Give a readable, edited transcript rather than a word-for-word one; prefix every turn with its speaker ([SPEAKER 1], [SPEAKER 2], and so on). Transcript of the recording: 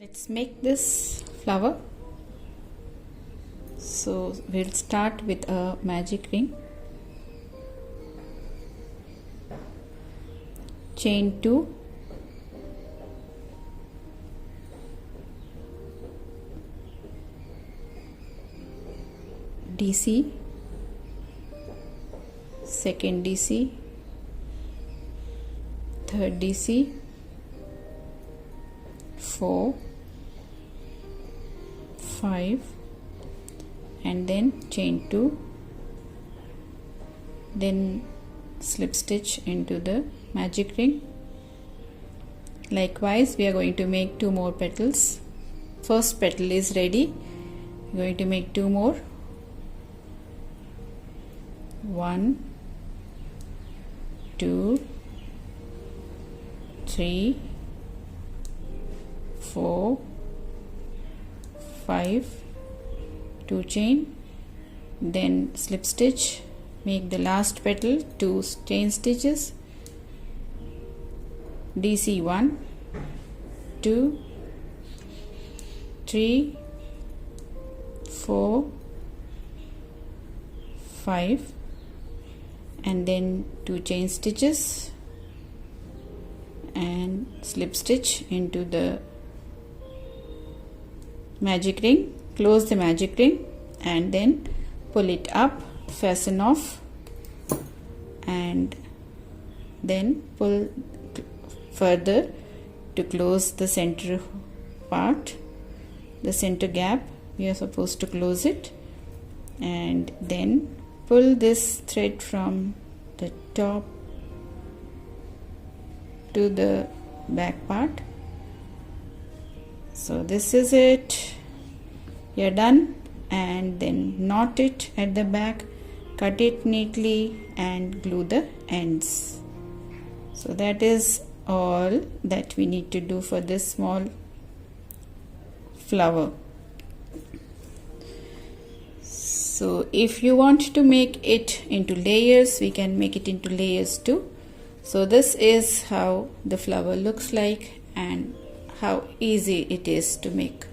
[SPEAKER 1] Let's make this flower. So we'll start with a magic ring, chain 2, DC, second DC, third DC, 4, 5, and then chain 2, then slip stitch into the magic ring. Likewise, we are going to make 2 more petals. First petal is ready. We are going to make 2 more. 1, 2, 3, 4, 5, 2 chain, then slip stitch, make the last petal 2 chain stitches, DC 1, 2, 3, 4, 5, and then 2 chain stitches and slip stitch into the magic ring. Close the magic ring and then pull it up, fasten off, and then pull further to close the center part, the center gap. We are supposed to close it, and then pull this thread from the top to the back part. So this is it. You're done, and then knot it at the back, cut it neatly and glue the ends. So that is all that we need to do for this small flower. So if you want to make it into layers, we can make it into layers too. So this is how the flower looks like and how easy it is to make.